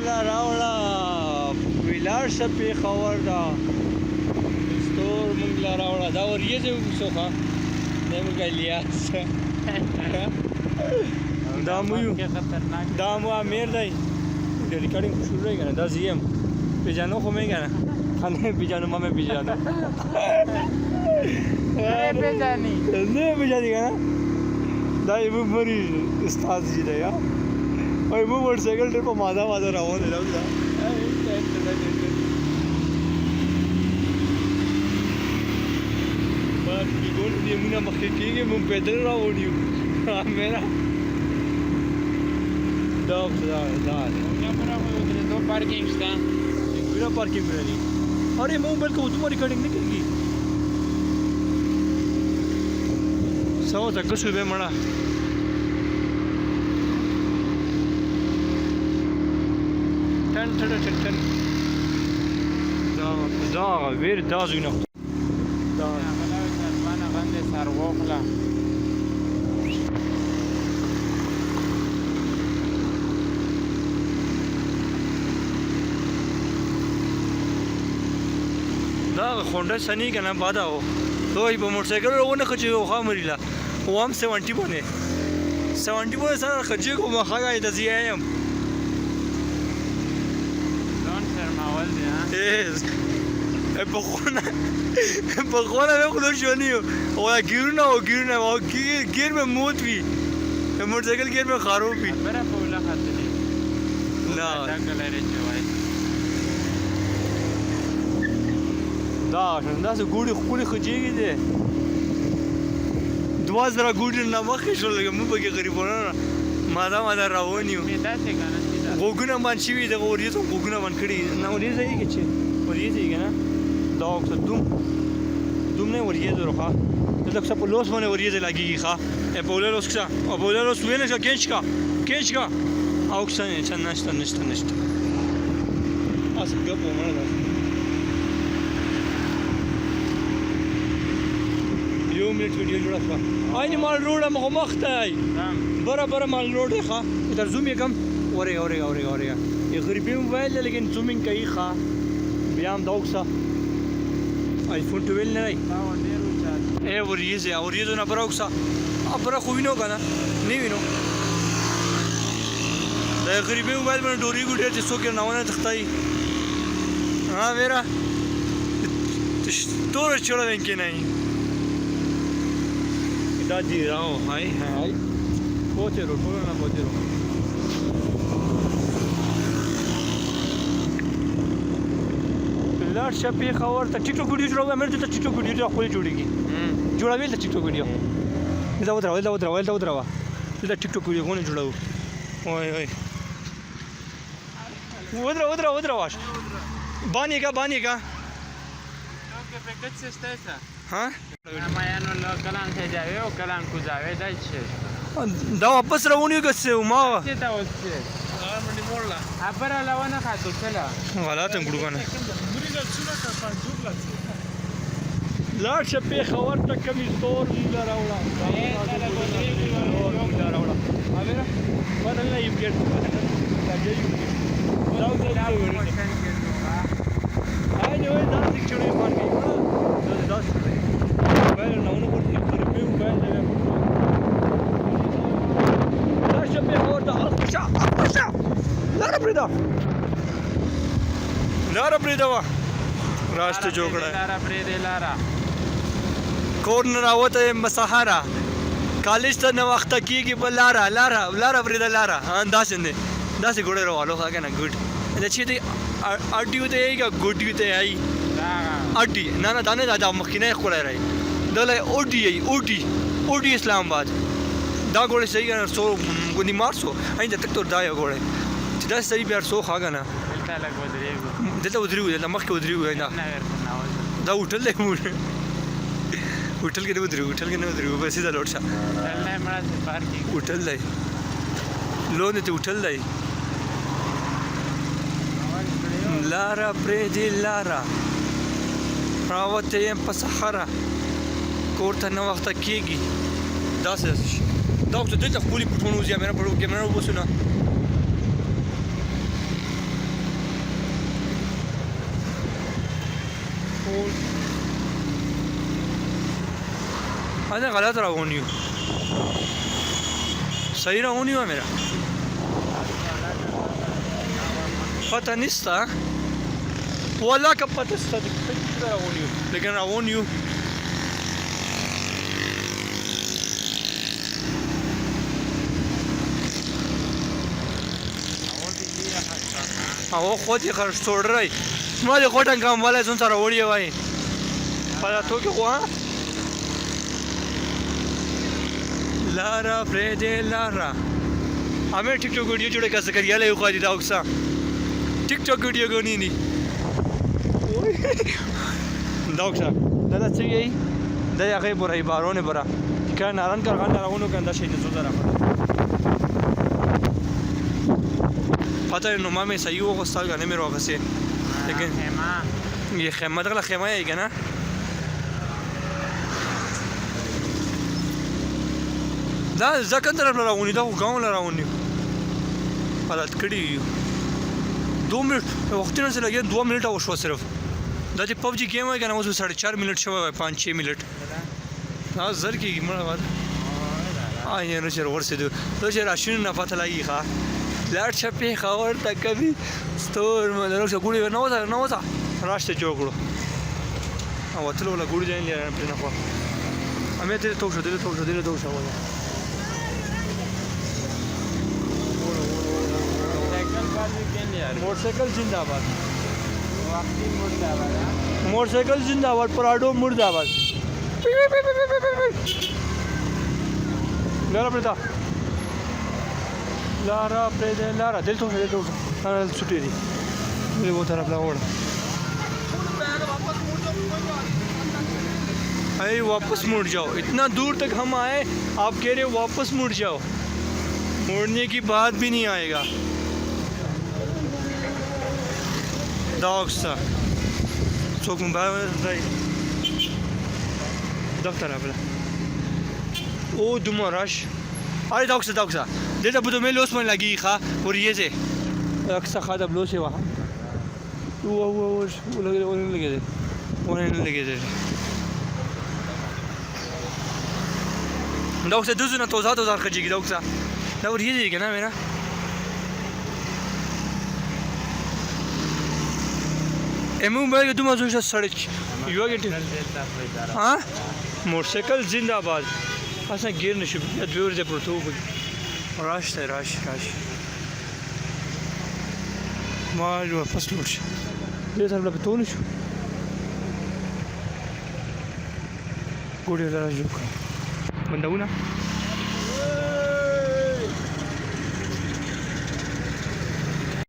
لا راوړه ویلار شپې خبر دا ستور مونږ لا راوړه دا وریځې وسوخه نه مونږ الیاس دا مو امیر دی د ریکارډینګ شروع دی کنه دا زیم پیژانو خو مې کنه خانه پیژانو ما مې پیژانو نه پیژانی کنه دا یو مری استاد جی دی یا اوی مو موټر سایکل ټر په ماده روان دی دا بس کی ګور دې مونږه مخکې کېږي مونږ پیدل راوړیو میرا دا یا پر هغه دو پارکینګ شته ګره پارکینګ لري اره مو بلکې اوس مو ریکارډینګ نه کیږي سو تک شو به مړه ټن دا ویر دا زینو دا غلاونه باندې سر وخلا دا خونډه سنی کنه بادا و دوی په موټر سایکل ونه خچې خو مریلا و هم 70 باندې 70 باندې سره خچې کوم هغه د زیایم ځان فرماول دي ها په خونه مې خلور شونیو او ګیرونه ګیر مې موت وی موټر سایکل ګیر مې خراب وی بره په ولا خاطرې لا ټاکلې چوي دا څنګه ګوډي خپل خجېږي دي 2000 ګوډي نه مخې شو لګم مو بګي غریبونه ماده راونیو وګونه باندې شي د غوړیزو وګونه باندې کړي نه ورېځي کې چې ورېځي کنه دا اوس دوم نه ورېځي روخه دلته څه په لوس باندې ورېځي لګيږي ښا په ولوس څه او په ولوس وینې څه کېچکا او څه نشته اس ګپ ومره یو منټ ویډیو جوړه شوه آینې مال روډ هم خو مخ ته ای بره مال روډ دی ښه در زوم یې کم اورېږه یې غریبي موبایل دی لیکن زومینګ کوي ښه بیا هم دا وکړه آیفون 12 نه دی وریځو نه بره وکړه بره خو وینو که نه وینو د غریبي موبایل باندې ډورېږو ډېر چې څوک یې ناونه تښتایي ها ویره توره چوړه وینکې نه da girao hai potero ټولنه potero لار شپې خبر ته ټیک ټاک ویډیو جوړوم امر ته ټیک ټاک ویډیو خو جوړیږي جوړوي ته ټیک ټاک ویډیو دا ودراوه دا ټیک ټاک ویډیو غوونه جوړاو وای ودراوه باندې کا که فکر چه استایسا ها مایانو کلان ته جاوی او کلان کو جاوی دای چه دا واپس روونیو که څه ما چه دا اوس چه هغه منډي مورلا ابر علاوه نه خاطر چلا غلط ګړو کنه مری دا څونه کا پنځو پلاس لاړ شپې خبر ته کمی ستور موږ راوړه اوبره بدل نه یو ګټ I know it does actually fun game. It does. Well, now no good. Review well. Let's jump in for the Asha. Lara Brida. Rasta jokda. Lara. Corner आवत है मसहारा. कॉलेज त न वक्त की पर Lara Brida Lara. अंदाज ने. दासे गोड़े रवालो खा के ना good. अच्छी थी अड्डी होते हैं क्या गुड्डी होते हैं आई अड्डी ना दाने दादा मक्खी नहीं खोला रही दले ओडी इस्लामाबाद दा गोड़े सही का सो गुनी मार सो आई जब तक तो दाया गोड़े जितना सही प्यार सो खागा ना दिलता उधरी हुई दिलता मक्खी उधरी हुई ना दा उठल ले उठल के नहीं उधरी बस इधर लौट सा उठल ले लोन देते उठल ले Lara Bredi Lara راوته يم په صحرا کوړه نه وخت کېږي داسې دا څه دلته خپل پټونو زیامه په کیمرا وبسونه अरे गलत राउंड यू सही राउंड यू है मेरा पता नहीं था वाला का पता था राउंड यू लेकिन राउंड यू हाँ वो खुद ही खर्च छोड़ रहा है मुझे कॉटन काम वाला है सुन सारा ओढ़िए भाई पता तो क्या हुआ लारा फ्रेडे लारा हमें टिकटॉक वीडियो जुड़े कैसे करिए ले उखा दी दाउसा टिकटॉक वीडियो को नहीं दाउसा दादा चाहिए दया के बुराई बारों ने बुरा क्या नारायण कर खाना राउंड के अंदर शेर सुधर पता है नुमा में सही हो गुस्सा गाने मेरे वापस से लेकिन ये खेमा तक खेमा है ना दा जकन तरफ लड़ाऊँगी दा गाँव लड़ाऊँगी हालत कड़ी 2 मिनट वक्त से लगे 2 मिनट आवश्यक सिर्फ दादी PUBG गेम है क्या ना उसमें 4.5 मिनट शवा है 5-6 मिनट हाँ जर की मरा बात हाँ ये नशर और से दो शर अश्विन ना पता लगी खा लाट छपे खबर तक कभी स्टोर में लोग से गुड़ी ना होता रास्ते चौकड़ो हाँ वो चलो वाला गुड़ी जाएं ले रहे हैं अपने हमें तेरे तो वाला मोटरसाइकिल जिंदाबाद मोटरसाइकिल जिंदाबाद पराडो मुर्दाबाद लारा प्रेता लारा प्रेदे लारा दिल तो छुट्टी दी मेरे वो तरफ लाओ अरे वापस मुड़ जाओ इतना दूर तक हम आए आप कह रहे हो वापस मुड़ जाओ मुड़ने की बात भी नहीं आएगा Dogsa. Çok mu bağırdı? Doktor abla. O dumaraş. Ay dogsa. Dede bu dumel osman lagi kha और ये से अक्सा खादा ब्लो से वहाँ वो लगे थे dogsa düzüne tozar खजीगी dogsa ना और ये देगा ना मेरा एमू भाई तुम आज उसे सड़क युवा के हाँ मोटरसाइकिल जिंदाबाद असा गिर नशुब या दूर से पड़तो राश माल वापस लौट ये सब लोग तो नहीं गुड़े वाला जो बंदा हूँ ना